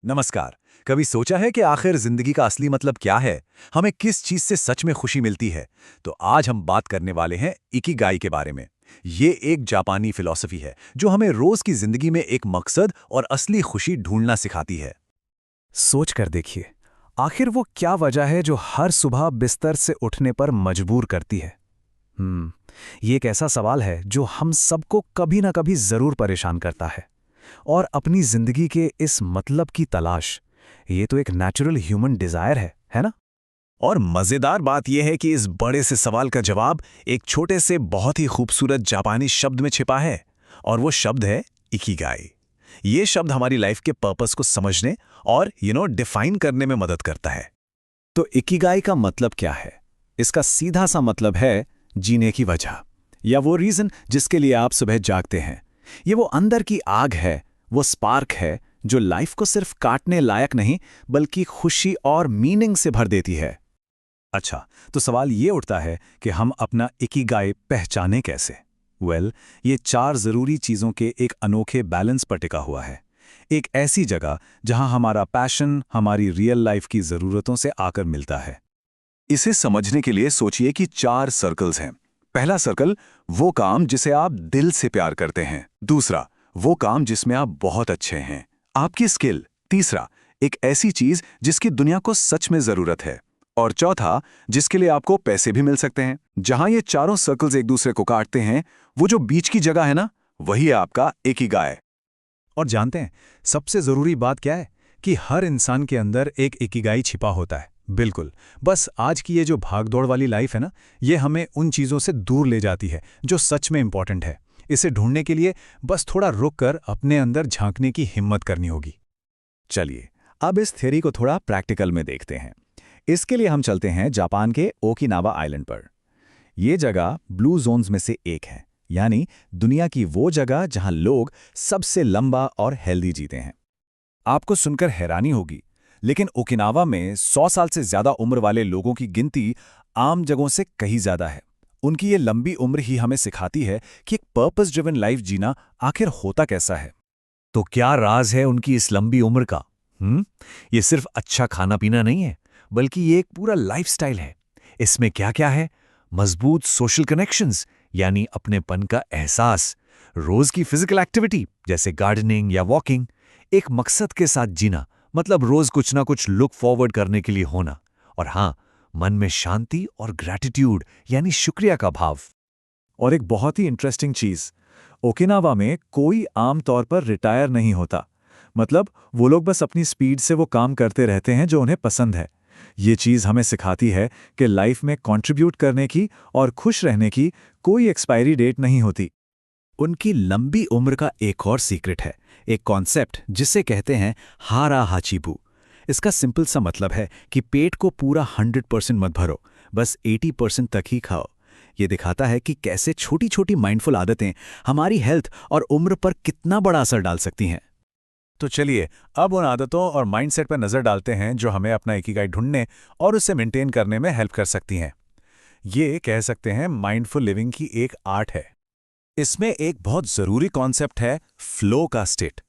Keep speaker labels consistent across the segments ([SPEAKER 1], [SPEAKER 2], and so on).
[SPEAKER 1] नमस्कार। कभी सोचा है कि आखिर जिंदगी का असली मतलब क्या है? हमें किस चीज से सच में खुशी मिलती है? तो आज हम बात करने वाले हैं इकिगाई के बारे में। ये एक जापानी फिलॉसफी है जो हमें रोज की जिंदगी में एक मकसद और असली खुशी ढूंढना सिखाती है।
[SPEAKER 2] सोच कर देखिए, आखिर वो क्या वजह है जो हर सुबह बिस्तर से उठने पर मजबूर करती है। हम्म ये एक ऐसा सवाल है जो हम सबको कभी ना कभी जरूर परेशान करता है। और अपनी जिंदगी के इस मतलब की तलाश, ये तो एक नेचुरल ह्यूमन डिजायर है ना?
[SPEAKER 1] और मजेदार बात यह है कि इस बड़े से सवाल का जवाब एक छोटे से बहुत ही खूबसूरत जापानी शब्द में छिपा है। और वो शब्द है इकिगाई। ये शब्द हमारी लाइफ के पर्पस को समझने और डिफाइन करने में मदद करता है।
[SPEAKER 2] तो इकिगाई का मतलब क्या है? इसका सीधा सा मतलब है जीने की वजह, या वो रीजन जिसके लिए आप सुबह जागते हैं। ये वो अंदर की आग है, वो स्पार्क है जो लाइफ को सिर्फ काटने लायक नहीं बल्कि खुशी और मीनिंग से भर देती है।
[SPEAKER 1] अच्छा, तो सवाल ये उठता है कि हम अपना इकिगाई पहचाने कैसे? ये चार जरूरी चीजों के एक अनोखे बैलेंस पर टिका हुआ है। एक ऐसी जगह जहां हमारा पैशन हमारी रियल लाइफ की जरूरतों से आकर मिलता है। इसे समझने के लिए सोचिए कि चार सर्कल्स हैं। पहला सर्कल, वो काम जिसे आप दिल से प्यार करते हैं। दूसरा, वो काम जिसमें आप बहुत अच्छे हैं, आपकी स्किल। तीसरा, एक ऐसी चीज जिसकी दुनिया को सच में जरूरत है। और चौथा, जिसके लिए आपको पैसे भी मिल सकते हैं। जहां ये चारों सर्कल्स एक दूसरे को काटते हैं, वो जो बीच की जगह है ना, वही है आपका इकिगाई। और जानते हैं सबसे जरूरी बात क्या है? कि हर इंसान के अंदर एक इकिगाई छिपा होता है। बिल्कुल। बस आज की ये जो भागदौड़ वाली लाइफ है ना, ये हमें उन चीजों से दूर ले जाती है जो सच में इंपॉर्टेंट है। इसे ढूंढने के लिए बस थोड़ा रुक कर अपने अंदर झांकने की हिम्मत करनी होगी। चलिए, अब इस थ्योरी को थोड़ा प्रैक्टिकल में देखते हैं। इसके लिए हम चलते हैं जापान के ओकिनावा आइलैंड पर। ये जगह ब्लू जोन्स में से एक है, यानी दुनिया की वो जगह जहां लोग सबसे लंबा और हेल्दी जीते हैं। आपको सुनकर हैरानी होगी, लेकिन ओकिनावा में 100 साल से ज्यादा उम्र वाले लोगों की गिनती आम जगहों से कहीं ज्यादा है। उनकी ये लंबी उम्र ही हमें सिखाती है कि एक पर्पस ड्रिवन लाइफ जीना आखिर होता कैसा है। तो क्या राज है उनकी इस लंबी उम्र का? ये सिर्फ अच्छा खाना पीना नहीं है, बल्कि ये एक पूरा लाइफस्टाइल है। इसमें क्या क्या है? मजबूत सोशल कनेक्शंस, यानी अपनेपन का एहसास। रोज की फिजिकल एक्टिविटी जैसे गार्डनिंग या वॉकिंग। एक मकसद के साथ जीना, मतलब रोज कुछ ना कुछ लुक फॉरवर्ड करने के लिए होना। और हाँ, मन में शांति और ग्रैटिट्यूड यानी शुक्रिया का भाव। और एक बहुत ही इंटरेस्टिंग चीज, ओकिनावा में कोई आम तौर पर रिटायर नहीं होता। मतलब वो लोग बस अपनी स्पीड से वो काम करते रहते हैं जो उन्हें पसंद है। ये चीज हमें सिखाती है कि लाइफ में कंट्रीब्यूट करने की और खुश रहने की कोई एक्सपायरी डेट नहीं होती। उनकी लंबी उम्र का एक और सीक्रेट है, एक कॉन्सेप्ट जिसे कहते हैं हारा हाचीबू। इसका सिंपल सा मतलब है कि पेट को पूरा 100% मत भरो, बस 80% तक ही खाओ। ये दिखाता है कि कैसे छोटी छोटी माइंडफुल आदतें हमारी हेल्थ और उम्र पर कितना बड़ा असर डाल सकती हैं। तो चलिए, अब उन आदतों और माइंडसेट पर नजर डालते हैं जो हमें अपना इकिगाई ढूंढने और उसे मेंटेन करने में हेल्प कर सकती हैं। ये कह सकते हैं माइंडफुल लिविंग की एक आर्ट है। इसमें एक बहुत जरूरी कॉन्सेप्ट है फ्लो का स्टेट।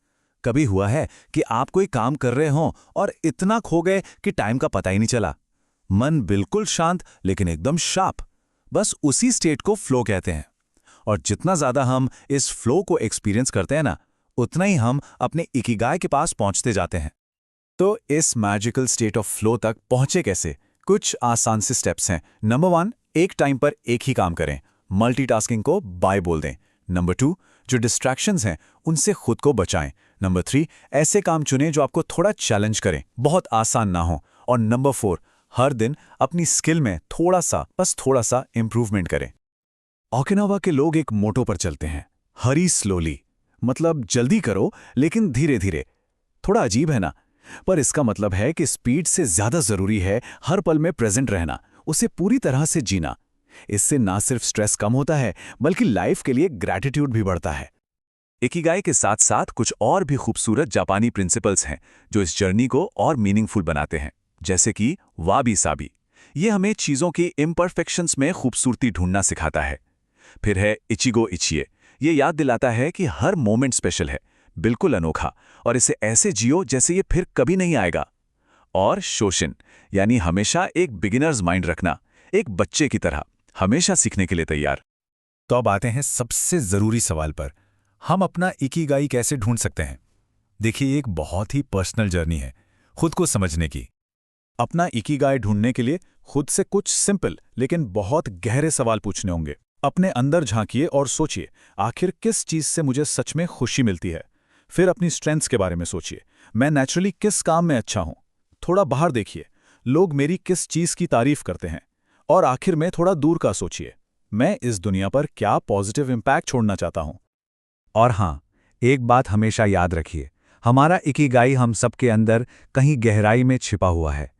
[SPEAKER 1] कभी हुआ है कि आप कोई काम कर रहे हों और इतना खो गए कि टाइम का पता ही नहीं चला? मन बिल्कुल शांत लेकिन एकदम शार्प, बस उसी स्टेट को फ्लो कहते हैं। और जितना ज्यादा हम इस फ्लो को एक्सपीरियंस करते हैं ना, उतना ही हम अपने इकिगाई के पास पहुंचते जाते हैं। तो इस मैजिकल स्टेट ऑफ फ्लो तक पहुंचे कैसे? कुछ आसान से स्टेप्स हैं। नंबर 1, एक टाइम पर एक ही काम करें, मल्टीटास्किंग को बाय बोल दें। नंबर 2, जो डिस्ट्रैक्शंस हैं उनसे खुद को बचाएं। नंबर 3, ऐसे काम चुनें जो आपको थोड़ा चैलेंज करें, बहुत आसान ना हो। और नंबर 4, हर दिन अपनी स्किल में बस थोड़ा सा इंप्रूवमेंट करें। ओकिनावा के लोग एक मोटो पर चलते हैं, हरी स्लोली, मतलब जल्दी करो लेकिन धीरे धीरे। थोड़ा अजीब है ना, पर इसका मतलब है कि स्पीड से ज्यादा जरूरी है हर पल में प्रेजेंट रहना, उसे पूरी तरह से जीना। इससे ना सिर्फ स्ट्रेस कम होता है, बल्कि लाइफ के लिए ग्रैटिट्यूड भी बढ़ता है। इकिगाई के साथ साथ कुछ और भी खूबसूरत जापानी प्रिंसिपल्स हैं जो इस जर्नी को और मीनिंगफुल बनाते हैं, जैसे कि वाबी साबी। ये हमें चीजों के इम्परफेक्शंस में खूबसूरती ढूंढना सिखाता है। फिर है इचिगो इचिए, ये याद दिलाता है कि हर मोमेंट स्पेशल है, बिल्कुल अनोखा, और इसे ऐसे जियो जैसे ये फिर कभी नहीं आएगा। और शोषण, यानी हमेशा एक बिगिनर्स माइंड रखना, एक बच्चे की तरह, हमेशा सीखने के लिए तैयार।
[SPEAKER 3] तो अब आते हैं सबसे ज़रूरी सवाल पर, हम अपना इकिगाई कैसे ढूंढ सकते हैं? देखिए, ये एक बहुत ही पर्सनल जर्नी है, खुद को समझने की।
[SPEAKER 4] अपना इकिगाई ढूंढने के लिए खुद से कुछ सिंपल लेकिन बहुत गहरे सवाल पूछने होंगे। अपने अंदर झांकिए और सोचिए, आखिर किस चीज़ से मुझे सच में खुशी मिलती है। फिर अपनी स्ट्रेंथ्स के बारे में सोचिए, मैं नेचुरली किस काम में अच्छा हूं। थोड़ा बाहर देखिए, लोग मेरी किस चीज़ की तारीफ करते हैं। और आखिर में थोड़ा दूर का सोचिए, मैं इस दुनिया पर क्या पॉजिटिव इम्पैक्ट छोड़ना चाहता हूं।
[SPEAKER 2] और हाँ, एक बात हमेशा याद रखिए, हमारा इकिगाई हम सबके अंदर कहीं गहराई में छिपा हुआ है।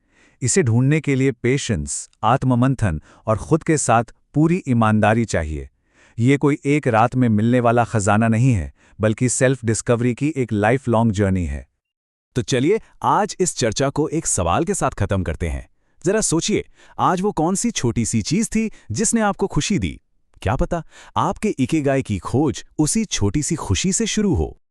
[SPEAKER 2] इसे ढूंढने के लिए पेशेंस, आत्ममंथन और खुद के साथ पूरी ईमानदारी चाहिए। ये कोई एक रात में मिलने वाला खजाना नहीं है, बल्कि सेल्फ डिस्कवरी की एक लाइफ लॉन्ग जर्नी है।
[SPEAKER 4] तो चलिए आज इस चर्चा को एक सवाल के साथ खत्म करते हैं। जरा सोचिए, आज वो कौन सी छोटी सी चीज थी जिसने आपको खुशी दी? क्या पता आपके इकिगाई की खोज उसी छोटी सी खुशी से शुरू हो।